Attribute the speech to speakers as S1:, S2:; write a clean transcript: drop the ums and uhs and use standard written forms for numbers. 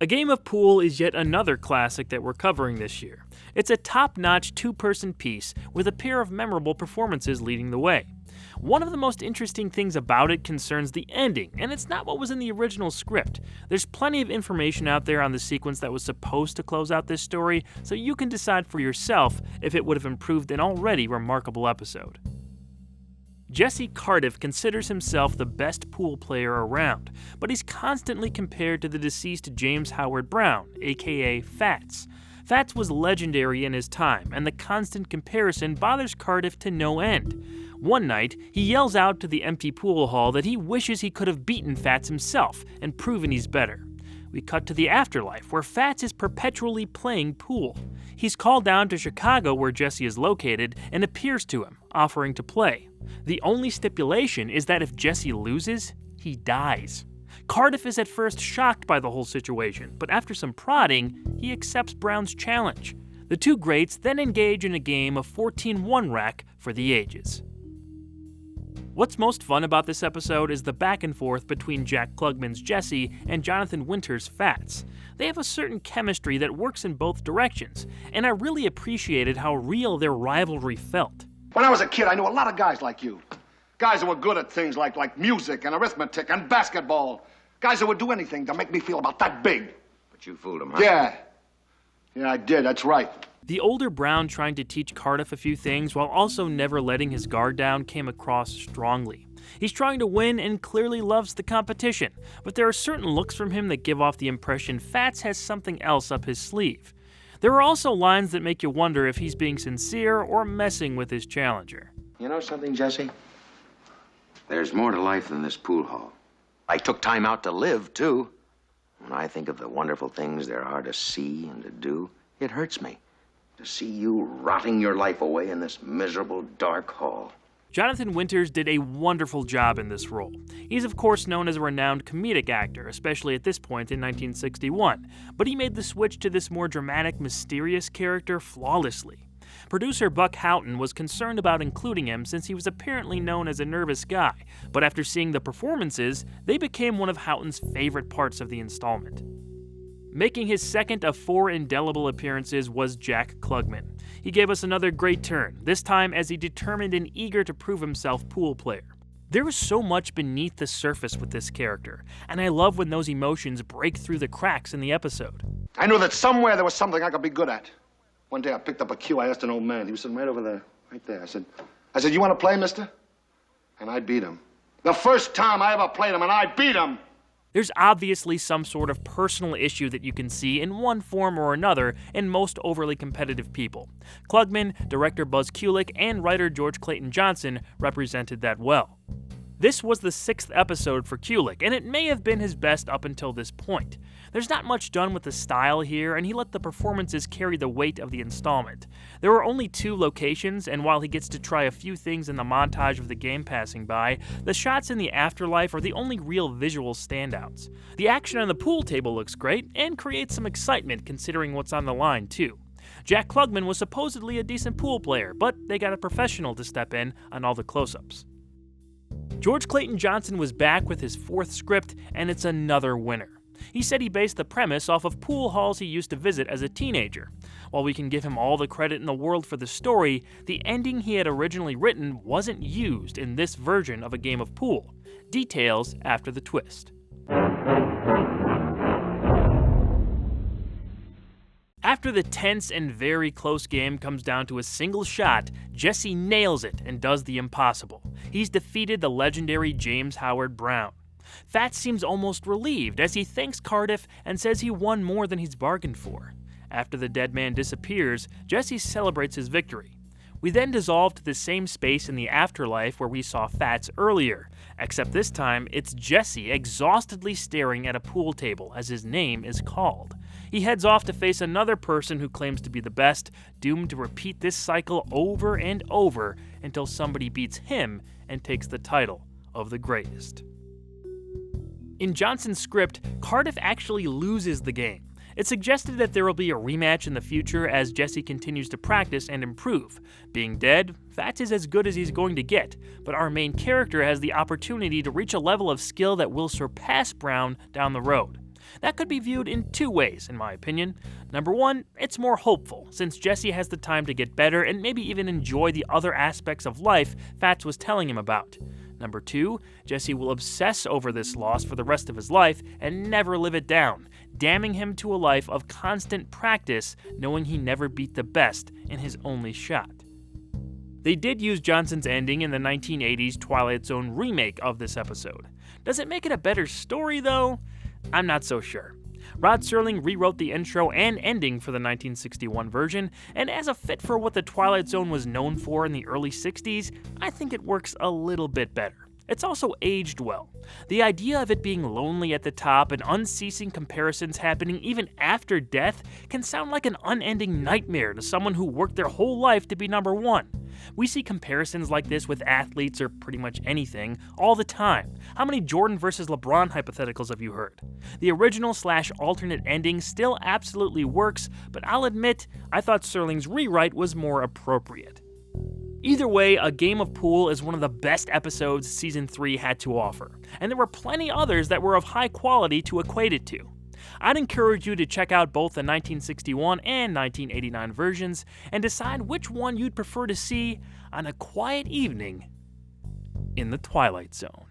S1: A game of pool is yet another classic that we're covering this year. It's a top-notch two-person piece with a pair of memorable performances leading the way. One of the most interesting things about it concerns the ending, and it's not what was in the original script. There's plenty of information out there on the sequence that was supposed to close out this story, so you can decide for yourself if it would have improved an already remarkable episode. Jesse Cardiff considers himself the best pool player around, but he's constantly compared to the deceased James Howard Brown, aka Fats. Fats was legendary in his time, and the constant comparison bothers Cardiff to no end. One night, he yells out to the empty pool hall that he wishes he could have beaten Fats himself and proven he's better. We cut to the afterlife, where Fats is perpetually playing pool. He's called down to Chicago, where Jesse is located, and appears to him, offering to play. The only stipulation is that if Jesse loses, he dies. Cardiff is at first shocked by the whole situation, but after some prodding, he accepts Brown's challenge. The two greats then engage in a game of 14-1 rack for the ages. What's most fun about this episode is the back and forth between Jack Klugman's Jesse and Jonathan Winters' Fats. They have a certain chemistry that works in both directions, and I really appreciated how real their rivalry felt.
S2: When I was a kid, I knew a lot of guys like you. Guys who were good at things like music and arithmetic and basketball. Guys who would do anything to make me feel about that big.
S3: But you fooled him, huh?
S2: Yeah, I did, that's right.
S1: The older Brown trying to teach Cardiff a few things while also never letting his guard down came across strongly. He's trying to win and clearly loves the competition, but there are certain looks from him that give off the impression Fats has something else up his sleeve. There are also lines that make you wonder if he's being sincere or messing with his challenger.
S3: You know something, Jesse? There's more to life than this pool hall. I took time out to live, too. When I think of the wonderful things there are to see and to do, it hurts me to see you rotting your life away in this miserable, dark hall.
S1: Jonathan Winters did a wonderful job in this role. He's of course known as a renowned comedic actor, especially at this point in 1961, but he made the switch to this more dramatic, mysterious character flawlessly. Producer Buck Houghton was concerned about including him since he was apparently known as a nervous guy, but after seeing the performances, they became one of Houghton's favorite parts of the installment. Making his second of 4 indelible appearances was Jack Klugman. He gave us another great turn, this time as a determined and eager to prove himself pool player. There is so much beneath the surface with this character, and I love when those emotions break through the cracks in the episode.
S2: I knew that somewhere there was something I could be good at. One day I picked up a cue. I asked an old man. He was sitting right over there, right there. I said, you want to play, mister? And I beat him. The first time I ever played him, and I beat him.
S1: There's obviously some sort of personal issue that you can see in one form or another in most overly competitive people. Klugman, director Buzz Kulik, and writer George Clayton Johnson represented that well. This was the 6th episode for Kulik, and it may have been his best up until this point. There's not much done with the style here, and he let the performances carry the weight of the installment. There were only 2 locations, and while he gets to try a few things in the montage of the game passing by, the shots in the afterlife are the only real visual standouts. The action on the pool table looks great, and creates some excitement considering what's on the line too. Jack Klugman was supposedly a decent pool player, but they got a professional to step in on all the close-ups. George Clayton Johnson was back with his 4th script, and it's another winner. He said he based the premise off of pool halls he used to visit as a teenager. While we can give him all the credit in the world for the story, the ending he had originally written wasn't used in this version of a game of pool. Details after the twist. After the tense and very close game comes down to a single shot, Jesse nails it and does the impossible. He's defeated the legendary James Howard Brown. Fats seems almost relieved as he thanks Cardiff and says he won more than he's bargained for. After the dead man disappears, Jesse celebrates his victory. We then dissolve to the same space in the afterlife where we saw Fats earlier, except this time it's Jesse exhaustedly staring at a pool table as his name is called. He heads off to face another person who claims to be the best, doomed to repeat this cycle over and over until somebody beats him and takes the title of the greatest. In Johnson's script, Cardiff actually loses the game. It's suggested that there will be a rematch in the future as Jesse continues to practice and improve. Being dead, Fats is as good as he's going to get, but our main character has the opportunity to reach a level of skill that will surpass Brown down the road. That could be viewed in two ways, in my opinion. Number one, it's more hopeful, since Jesse has the time to get better and maybe even enjoy the other aspects of life Fats was telling him about. Number two, Jesse will obsess over this loss for the rest of his life and never live it down, damning him to a life of constant practice, knowing he never beat the best in his only shot. They did use Johnson's ending in the 1980s Twilight Zone remake of this episode. Does it make it a better story, though? I'm not so sure. Rod Serling rewrote the intro and ending for the 1961 version, and as a fit for what the Twilight Zone was known for in the early 60s, I think it works a little bit better. It's also aged well. The idea of it being lonely at the top and unceasing comparisons happening even after death can sound like an unending nightmare to someone who worked their whole life to be number one. We see comparisons like this with athletes or pretty much anything all the time. How many Jordan versus LeBron hypotheticals have you heard? The original/alternate ending still absolutely works, but I'll admit I thought Serling's rewrite was more appropriate. Either way, A Game of Pool is one of the best episodes Season 3 had to offer, and there were plenty others that were of high quality to equate it to. I'd encourage you to check out both the 1961 and 1989 versions and decide which one you'd prefer to see on a quiet evening in the Twilight Zone.